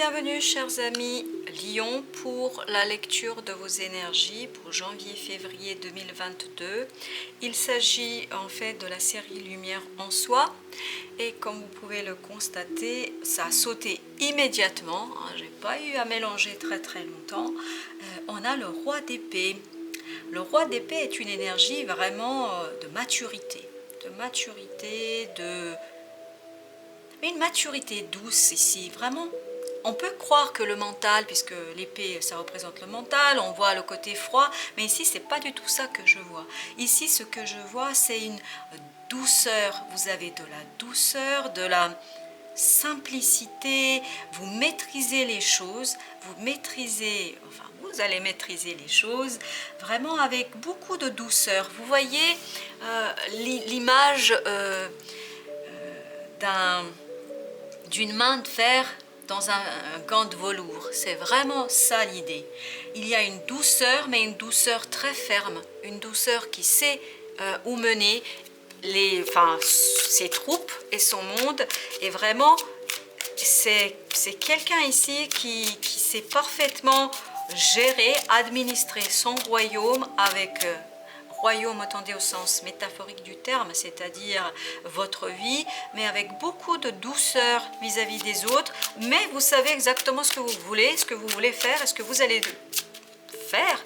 bienvenue chers amis Lion pour la lecture de vos énergies pour janvier-février 2022. Il s'agit en fait de la série Lumière en soi et comme vous pouvez le constater, ça a sauté immédiatement, j'ai pas eu à mélanger très longtemps. On a le roi d'épée. Le roi d'épée est une énergie vraiment de maturité, mais une maturité douce ici, vraiment. On peut croire que le mental, puisque l'épée ça représente le mental, on voit le côté froid, mais ici c'est pas du tout ça que je vois. Ici ce que je vois c'est une douceur, vous avez de la douceur, de la simplicité, vous maîtrisez les choses, vous allez maîtriser les choses vraiment avec beaucoup de douceur. Vous voyez l'image d'une main de fer dans un gant de velours, c'est vraiment ça l'idée. Il y a une douceur, mais une douceur très ferme, une douceur qui sait où mener ses troupes et son monde, et vraiment c'est quelqu'un ici qui sait parfaitement gérer, administrer son royaume avec royaume, attendez au sens métaphorique du terme, c'est-à-dire votre vie, mais avec beaucoup de douceur vis-à-vis des autres, mais vous savez exactement ce que vous voulez faire, et ce que vous allez faire.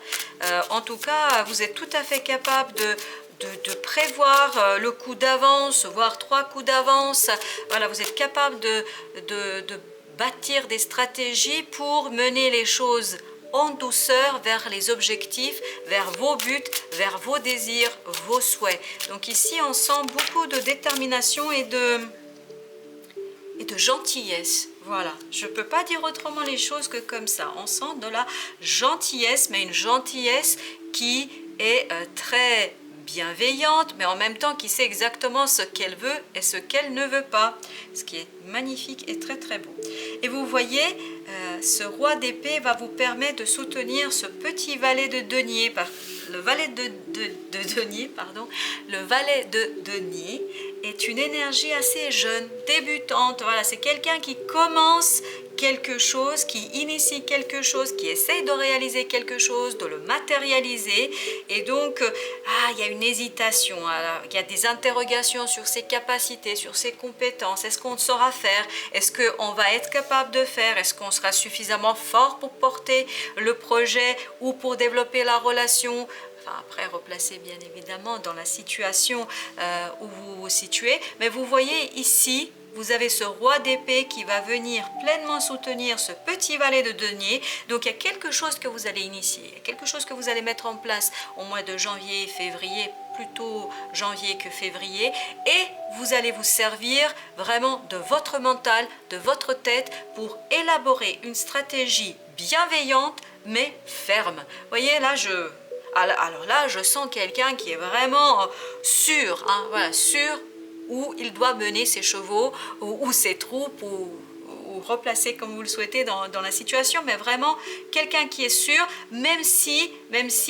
En tout cas, vous êtes tout à fait capable de prévoir le coup d'avance, voire 3 coups d'avance. Voilà, vous êtes capable de bâtir des stratégies pour mener les choses en douceur vers les objectifs, vers vos buts, vers vos désirs, vos souhaits. Donc ici, on sent beaucoup de détermination et de gentillesse. Voilà, je ne peux pas dire autrement les choses que comme ça. On sent de la gentillesse, mais une gentillesse qui est très bienveillante, mais en même temps qui sait exactement ce qu'elle veut et ce qu'elle ne veut pas, ce qui est magnifique et très beau. Et vous voyez, ce roi d'épée va vous permettre de soutenir ce petit valet de denier, le valet de denier est une énergie assez jeune, débutante. Voilà, c'est quelqu'un qui commence quelque chose, qui initie quelque chose, qui essaye de réaliser quelque chose, de le matérialiser, et donc il y a une hésitation, il y a des interrogations sur ses capacités, sur ses compétences. Est-ce qu'on saura faire? Est-ce qu'on va être capable de faire? Est-ce qu'on sera suffisamment fort pour porter le projet ou pour développer la relation? Enfin, après, replacez bien évidemment dans la situation où vous vous situez, mais vous voyez ici, vous avez ce roi d'épée qui va venir pleinement soutenir ce petit valet de denier. Donc il y a quelque chose que vous allez initier, quelque chose que vous allez mettre en place au mois de janvier, février, plutôt janvier que février, et vous allez vous servir vraiment de votre mental, de votre tête pour élaborer une stratégie bienveillante mais ferme. Vous voyez là, alors là, je sens quelqu'un qui est vraiment sûr, voilà, sûr où il doit mener ses chevaux ou ses troupes ou replacer comme vous le souhaitez dans la situation, mais vraiment quelqu'un qui est sûr, même si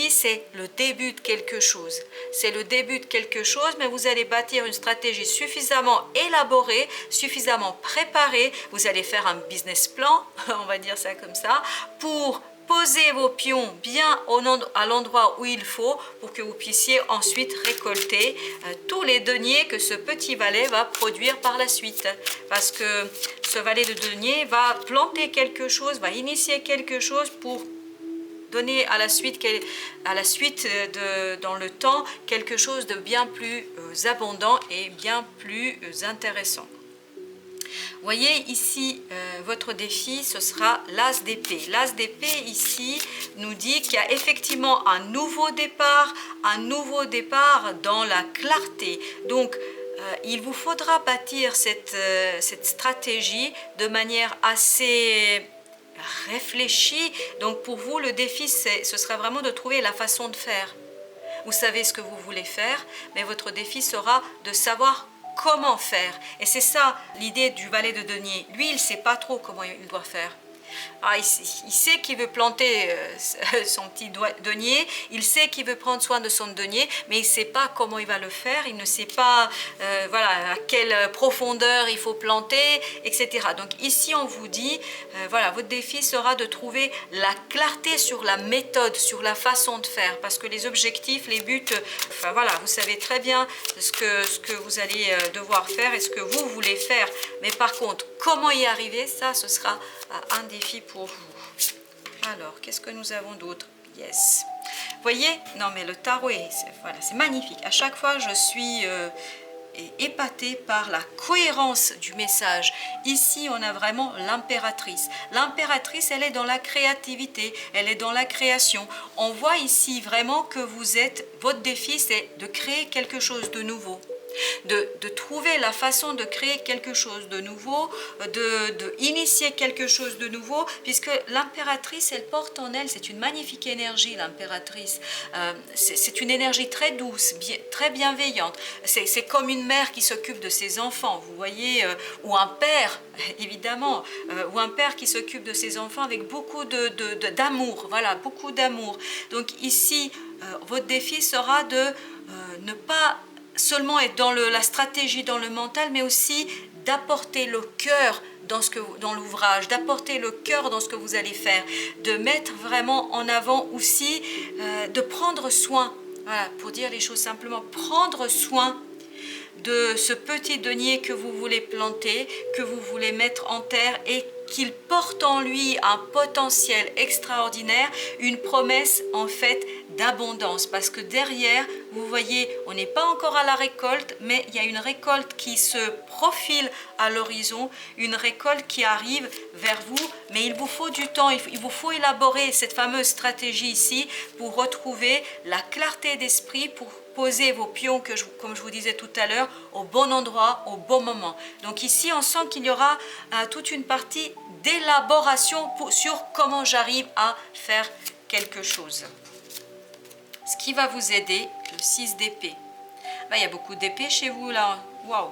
c'est le début de quelque chose. C'est le début de quelque chose, mais vous allez bâtir une stratégie suffisamment élaborée, suffisamment préparée. Vous allez faire un business plan, on va dire ça comme ça, pour posez vos pions bien à l'endroit où il faut pour que vous puissiez ensuite récolter tous les deniers que ce petit valet va produire par la suite. Parce que ce valet de denier va planter quelque chose, va initier quelque chose pour donner à la suite dans le temps quelque chose de bien plus abondant et bien plus intéressant. Voyez ici, votre défi, ce sera l'as d'épée. L'as d'épée ici nous dit qu'il y a effectivement un nouveau départ dans la clarté. Donc, il vous faudra bâtir cette stratégie de manière assez réfléchie. Donc, pour vous, le défi, ce sera vraiment de trouver la façon de faire. Vous savez ce que vous voulez faire, mais votre défi sera de savoir comment faire. Et c'est ça l'idée du valet de denier. Lui, il ne sait pas trop comment il doit faire. Ah, il sait qu'il veut planter son petit denier, il sait qu'il veut prendre soin de son denier, mais il ne sait pas comment il va le faire, il ne sait pas voilà, à quelle profondeur il faut planter, etc. Donc ici, on vous dit, voilà, votre défi sera de trouver la clarté sur la méthode, sur la façon de faire, parce que les objectifs, les buts, enfin voilà, vous savez très bien ce que vous allez devoir faire et ce que vous voulez faire, mais par contre, comment y arriver, ça, ce sera un défi pour vous. Alors, qu'est-ce que nous avons d'autre? Yes. Voyez, non mais le tarot, voilà, c'est magnifique. À chaque fois, je suis épatée par la cohérence du message. Ici, on a vraiment l'impératrice. L'impératrice, elle est dans la créativité, elle est dans la création. On voit ici vraiment que votre défi, c'est de créer quelque chose de nouveau. De trouver la façon de créer quelque chose de nouveau, de initier quelque chose de nouveau, puisque l'impératrice, elle porte en elle, c'est une magnifique énergie, l'impératrice. C'est une énergie très douce, très bienveillante. C'est comme une mère qui s'occupe de ses enfants, vous voyez, ou un père, évidemment, ou un père qui s'occupe de ses enfants avec beaucoup d'amour, voilà, beaucoup d'amour. Donc ici, votre défi sera de ne pas seulement être dans la stratégie, dans le mental, mais aussi d'apporter le cœur dans l'ouvrage, d'apporter le cœur dans ce que vous allez faire, de mettre vraiment en avant aussi, de prendre soin, voilà, pour dire les choses simplement, prendre soin de ce petit denier que vous voulez planter, que vous voulez mettre en terre et qu'il porte en lui un potentiel extraordinaire, une promesse en fait d'abondance, parce que derrière, vous voyez, on n'est pas encore à la récolte, mais il y a une récolte qui se profile à l'horizon, une récolte qui arrive vers vous, mais il vous faut du temps, il vous faut élaborer cette fameuse stratégie ici pour retrouver la clarté d'esprit, pour poser vos pions, comme je vous disais tout à l'heure, au bon endroit, au bon moment. Donc ici, on sent qu'il y aura toute une partie d'élaboration sur comment j'arrive à faire quelque chose. Ce qui va vous aider, le 6 d'épée. Il y a beaucoup d'épées chez vous là. Waouh!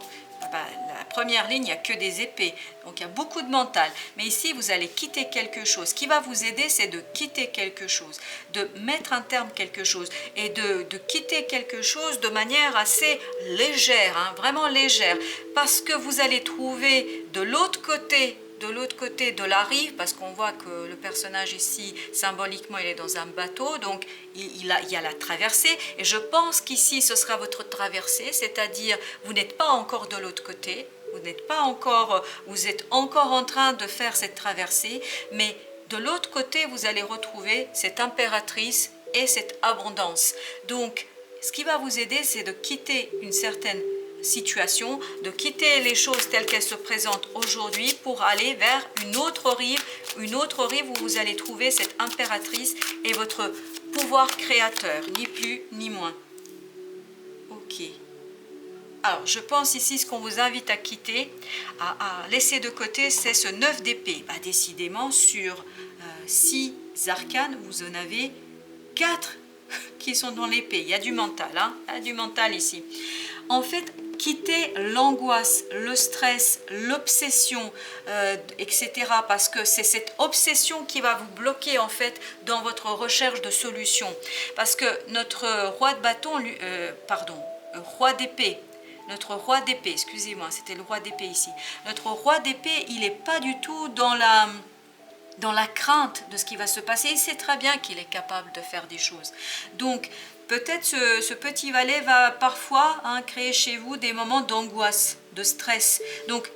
La première ligne, il n'y a que des épées. Donc, il y a beaucoup de mental. Mais ici, vous allez quitter quelque chose. Ce qui va vous aider, c'est de quitter quelque chose, de mettre un terme à quelque chose et de quitter quelque chose de manière assez légère, hein, vraiment légère. Parce que vous allez trouver de l'autre côté de la rive, parce qu'on voit que le personnage ici, symboliquement, il est dans un bateau, donc il y a la traversée, et je pense qu'ici, ce sera votre traversée, c'est-à-dire, vous n'êtes pas encore de l'autre côté, vous êtes encore en train de faire cette traversée, mais de l'autre côté, vous allez retrouver cette impératrice et cette abondance. Donc, ce qui va vous aider, c'est de quitter une certaine situation, de quitter les choses telles qu'elles se présentent aujourd'hui pour aller vers une autre rive où vous allez trouver cette impératrice et votre pouvoir créateur, ni plus ni moins. Ok. Alors, je pense ici, ce qu'on vous invite à quitter, à laisser de côté, c'est ce 9 d'épée. Décidément, sur 6 arcanes, vous en avez 4 qui sont dans l'épée. Il y a du mental, hein? Il y a du mental ici. En fait, quittez l'angoisse, le stress, l'obsession, etc. Parce que c'est cette obsession qui va vous bloquer en fait dans votre recherche de solutions. Parce que notre roi de bâton, roi d'épée, excusez-moi, c'était le roi d'épée ici. Notre roi d'épée, il n'est pas du tout dans la crainte de ce qui va se passer. Il sait très bien qu'il est capable de faire des choses. Donc, peut-être ce petit valet va parfois créer chez vous des moments d'angoisse, de stress. Donc,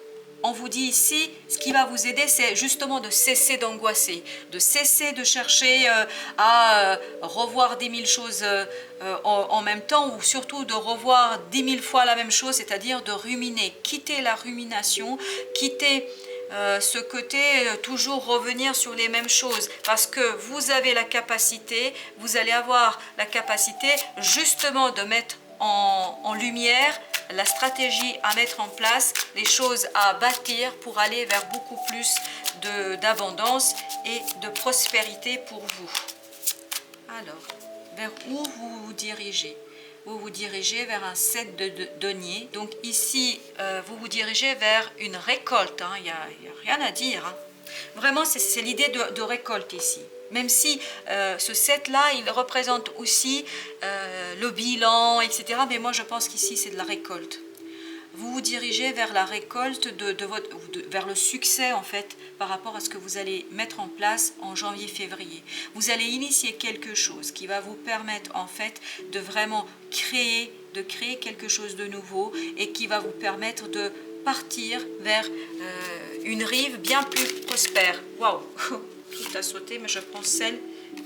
on vous dit ici, ce qui va vous aider, c'est justement de cesser d'angoisser, de cesser de chercher à revoir 10 000 choses en même temps, ou surtout de revoir 10 000 fois la même chose, c'est-à-dire de ruminer, quitter la rumination, quitter ce côté toujours revenir sur les mêmes choses, parce que vous avez la capacité, vous allez avoir la capacité justement de mettre en lumière la stratégie à mettre en place, les choses à bâtir pour aller vers beaucoup plus d'abondance et de prospérité pour vous. Alors, vers où vous vous dirigez? Vous vous dirigez vers un 7 de denier. Donc ici, vous vous dirigez vers une récolte. Il n'y a rien à dire. Vraiment, c'est l'idée de récolte ici. Même si ce 7-là, il représente aussi le bilan, etc. Mais moi, je pense qu'ici, c'est de la récolte. Vous vous dirigez vers la récolte, vers le succès, en fait, par rapport à ce que vous allez mettre en place en janvier-février. Vous allez initier quelque chose qui va vous permettre, en fait, de vraiment créer quelque chose de nouveau et qui va vous permettre de partir vers une rive bien plus prospère. Waouh! Tout a sauté, mais je prends celle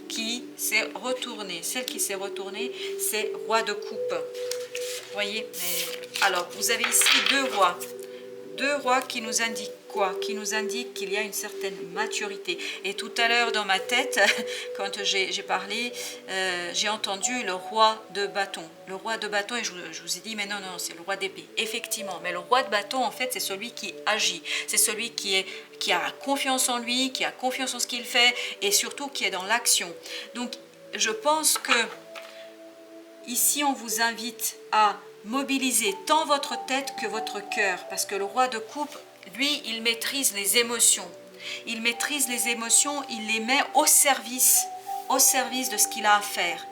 qui s'est retournée. Celle qui s'est retournée, c'est roi de coupe. Vous voyez? Alors, vous avez ici deux rois. Deux rois qui nous indiquent quoi? Qui nous indiquent qu'il y a une certaine maturité. Et tout à l'heure, dans ma tête, quand j'ai parlé, j'ai entendu le roi de bâton. Le roi de bâton, et je vous ai dit, mais non, c'est le roi d'épée. Effectivement, mais le roi de bâton, en fait, c'est celui qui agit. C'est celui qui a confiance en lui, qui a confiance en ce qu'il fait, et surtout qui est dans l'action. Donc, je pense que ici, on vous invite à mobiliser tant votre tête que votre cœur, parce que le roi de coupe, lui, il maîtrise les émotions. Il maîtrise les émotions, il les met au service de ce qu'il a à faire.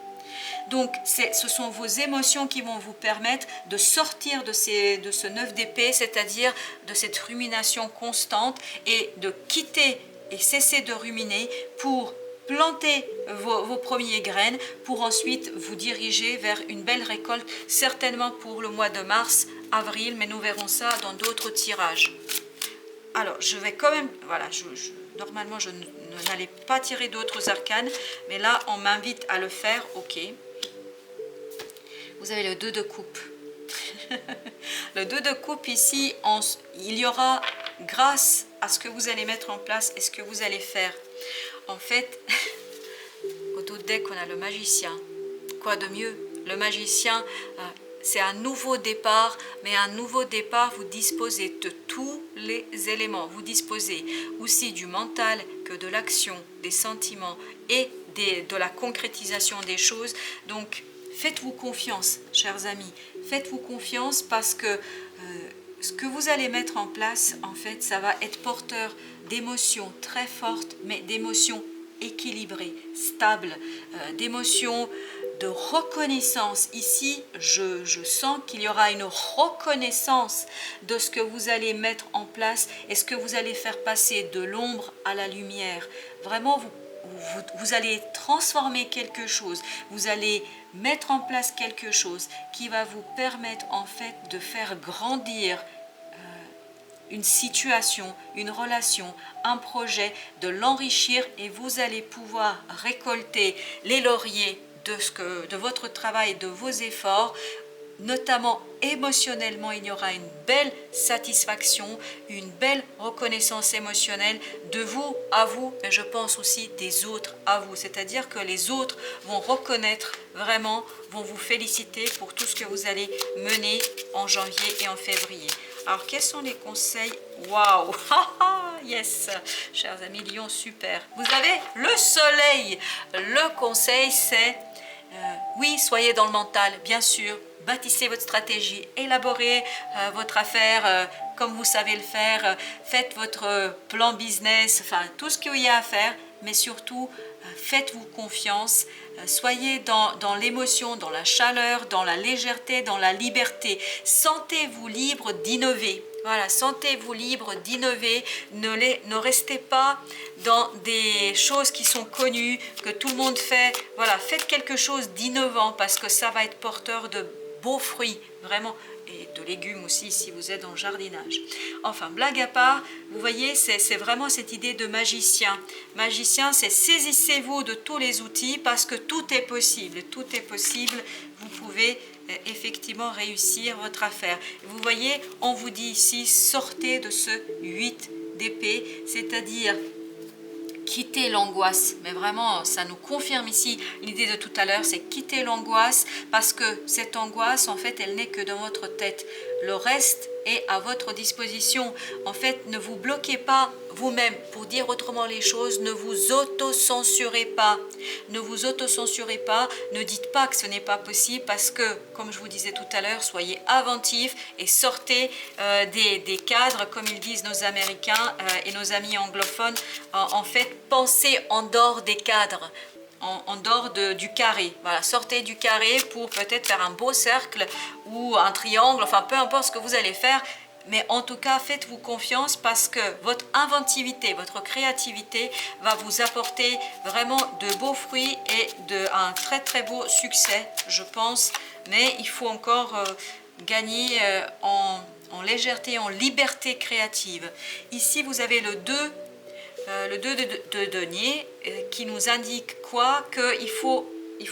Donc, ce sont vos émotions qui vont vous permettre de sortir de ce 9 d'épée, c'est-à-dire de cette rumination constante, et de quitter et cesser de ruminer pour planter vos premières graines pour ensuite vous diriger vers une belle récolte, certainement pour le mois de mars, avril, mais nous verrons ça dans d'autres tirages. Alors, je vais quand même, voilà, normalement je n'allais pas tirer d'autres arcanes, mais là on m'invite à le faire, ok. Vous avez le 2 de coupe. Le 2 de coupe ici, il y aura, grâce à ce que vous allez mettre en place et ce que vous allez faire, en fait, au dos de deck, on a le magicien. Quoi de mieux? Le magicien, c'est un nouveau départ, mais un nouveau départ, vous disposez de tous les éléments. Vous disposez aussi du mental que de l'action, des sentiments et de la concrétisation des choses. Donc, faites-vous confiance, chers amis. Faites-vous confiance parce que ce que vous allez mettre en place, en fait, ça va être porteur d'émotions très fortes, mais d'émotions équilibrées, stables, d'émotions de reconnaissance. Ici, je sens qu'il y aura une reconnaissance de ce que vous allez mettre en place et ce que vous allez faire passer de l'ombre à la lumière. Vraiment, vous allez transformer quelque chose, vous allez mettre en place quelque chose qui va vous permettre en fait de faire grandir une situation, une relation, un projet, de l'enrichir et vous allez pouvoir récolter les lauriers de votre travail, de vos efforts. Notamment émotionnellement, il y aura une belle satisfaction, une belle reconnaissance émotionnelle de vous à vous, mais je pense aussi des autres à vous. C'est-à-dire que les autres vont reconnaître vraiment, vont vous féliciter pour tout ce que vous allez mener en janvier et en février. Alors, quels sont les conseils? Waouh! Yes! Chers amis Lion, super! Vous avez le soleil. Le conseil, c'est oui, soyez dans le mental, bien sûr. Bâtissez votre stratégie, élaborez votre affaire comme vous savez le faire, faites votre plan business, enfin tout ce qu'il y a à faire, mais surtout faites-vous confiance, soyez dans l'émotion, dans la chaleur, dans la légèreté, dans la liberté. Sentez-vous libre d'innover. Voilà, sentez-vous libre d'innover, ne restez pas dans des choses qui sont connues, que tout le monde fait. Voilà, faites quelque chose d'innovant parce que ça va être porteur de beaux fruits, vraiment, et de légumes aussi si vous êtes dans le jardinage. Enfin, blague à part, vous voyez, c'est vraiment cette idée de magicien. Magicien, c'est saisissez-vous de tous les outils parce que tout est possible. Tout est possible, vous pouvez effectivement réussir votre affaire. Vous voyez, on vous dit ici, sortez de ce 8 d'épée, c'est-à-dire quitter l'angoisse. Mais vraiment, ça nous confirme ici l'idée de tout à l'heure, c'est quitter l'angoisse parce que cette angoisse, en fait, elle n'est que dans votre tête. Le reste, est à votre disposition. En fait, ne vous bloquez pas vous-même. Pour dire autrement les choses, ne vous auto-censurez pas. Ne vous auto-censurez pas. Ne dites pas que ce n'est pas possible parce que, comme je vous disais tout à l'heure, soyez inventifs et sortez des cadres, comme ils disent nos Américains et nos amis anglophones. En fait, pensez en dehors des cadres. En dehors du carré. Voilà, sortez du carré pour peut-être faire un beau cercle ou un triangle, enfin peu importe ce que vous allez faire, mais en tout cas faites-vous confiance parce que votre inventivité, votre créativité va vous apporter vraiment de beaux fruits et un très très beau succès, je pense, mais il faut encore gagner en légèreté, en liberté créative. Ici vous avez le 2 de denier qui nous indique quoi? Qu'il faut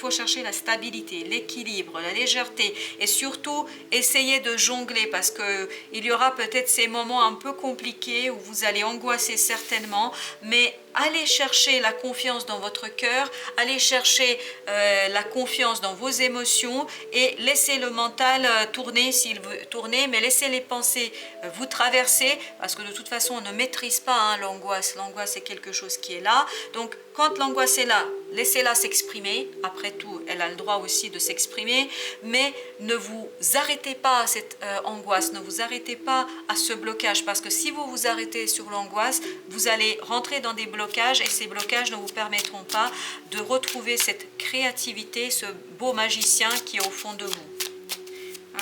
chercher la stabilité, l'équilibre, la légèreté et surtout essayer de jongler parce qu'il y aura peut-être ces moments un peu compliqués où vous allez angoisser certainement, mais allez chercher la confiance dans votre cœur, allez chercher la confiance dans vos émotions et laissez le mental tourner s'il veut tourner, mais laissez les pensées vous traverser parce que de toute façon on ne maîtrise pas l'angoisse. L'angoisse c'est quelque chose qui est là, donc quand l'angoisse est là, laissez-la s'exprimer. Après tout, elle a le droit aussi de s'exprimer, mais ne vous arrêtez pas à cette angoisse, ne vous arrêtez pas à ce blocage parce que si vous vous arrêtez sur l'angoisse, vous allez rentrer dans des blocages et ces blocages ne vous permettront pas de retrouver cette créativité, ce beau magicien qui est au fond de vous.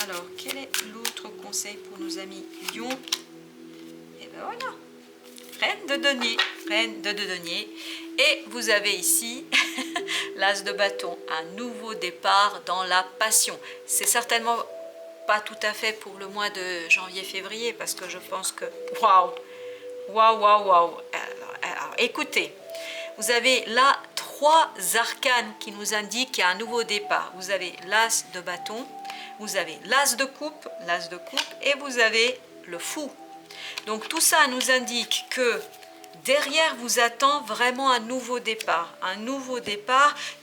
Alors, quel est l'autre conseil pour nos amis Lion? Et bien voilà, reine de denier, reine de denier. Et vous avez ici l'as de bâton, un nouveau départ dans la passion. C'est certainement pas tout à fait pour le mois de janvier-février parce que je pense que waouh, waouh, waouh, waouh. Alors, écoutez, vous avez là 3 arcanes qui nous indiquent qu'il y a un nouveau départ. Vous avez l'as de bâton, vous avez l'as de coupe et vous avez le fou. Donc tout ça nous indique que derrière vous attend vraiment un nouveau départ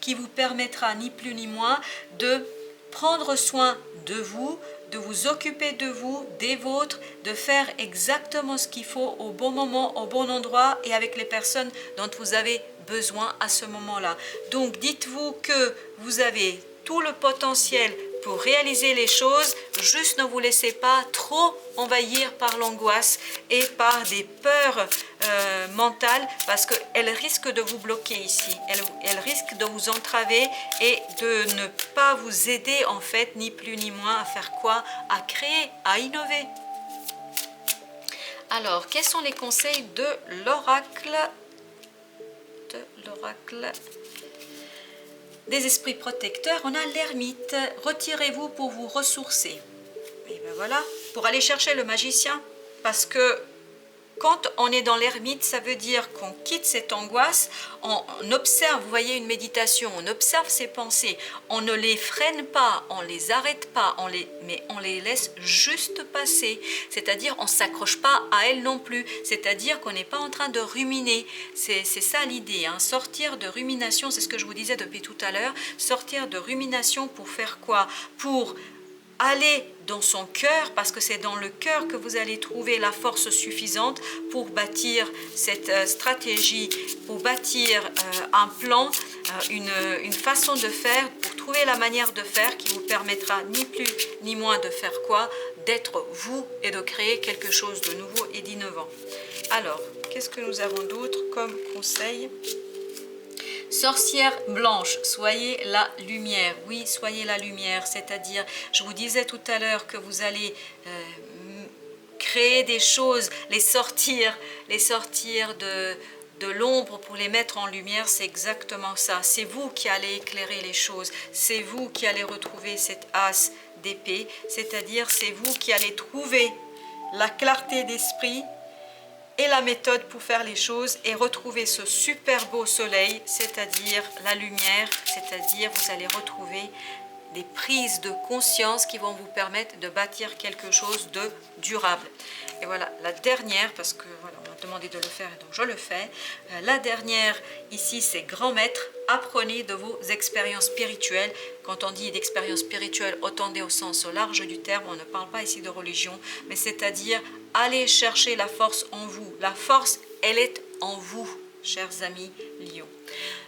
qui vous permettra ni plus ni moins de prendre soin de vous, de vous occuper de vous, des vôtres, de faire exactement ce qu'il faut au bon moment, au bon endroit et avec les personnes dont vous avez besoin à ce moment-là. Donc dites-vous que vous avez tout le potentiel pour réaliser les choses, juste ne vous laissez pas trop envahir par l'angoisse et par des peurs mentales parce qu'elles risquent de vous bloquer ici, elles risquent de vous entraver et de ne pas vous aider en fait, ni plus ni moins à faire quoi? À créer, à innover. Alors, quels sont les conseils de l'oracle des esprits protecteurs? On a l'ermite. Retirez-vous pour vous ressourcer. Et bien voilà, pour aller chercher le magicien. Parce que quand on est dans l'ermite, ça veut dire qu'on quitte cette angoisse, on observe, vous voyez une méditation, on observe ses pensées, on ne les freine pas, on ne les arrête pas, mais on les laisse juste passer. C'est-à-dire on ne s'accroche pas à elles non plus, c'est-à-dire qu'on n'est pas en train de ruminer. C'est ça l'idée, hein. Sortir de rumination, c'est ce que je vous disais depuis tout à l'heure, sortir de rumination pour faire quoi? Pour aller dans son cœur, parce que c'est dans le cœur que vous allez trouver la force suffisante pour bâtir cette stratégie, pour bâtir un plan, une façon de faire, pour trouver la manière de faire qui vous permettra ni plus ni moins de faire quoi? D'être vous et de créer quelque chose de nouveau et d'innovant. Alors, qu'est-ce que nous avons d'autre comme conseil? Sorcière blanche, soyez la lumière. Oui, soyez la lumière, c'est-à-dire, je vous disais tout à l'heure que vous allez créer des choses, les sortir de l'ombre pour les mettre en lumière, c'est exactement ça. C'est vous qui allez éclairer les choses, c'est vous qui allez retrouver cette as d'épée, c'est-à-dire c'est vous qui allez trouver la clarté d'esprit et la méthode pour faire les choses et retrouver ce super beau soleil, c'est-à-dire la lumière, c'est-à-dire vous allez retrouver des prises de conscience qui vont vous permettre de bâtir quelque chose de durable. Et voilà, la dernière, parce que voilà, on a demandé de le faire, donc je le fais. La dernière ici, c'est grand maître. Apprenez de vos expériences spirituelles. Quand on dit d'expérience spirituelle, entendez au sens large du terme, on ne parle pas ici de religion, mais c'est-à-dire allez chercher la force en vous. La force, elle est en vous, chers amis Lion.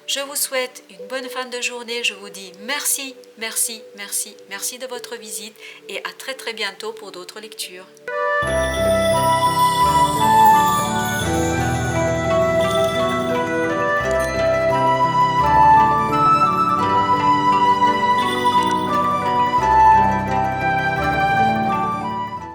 Je vous souhaite une bonne fin de journée. Je vous dis merci, merci, merci, merci de votre visite et à très très bientôt pour d'autres lectures.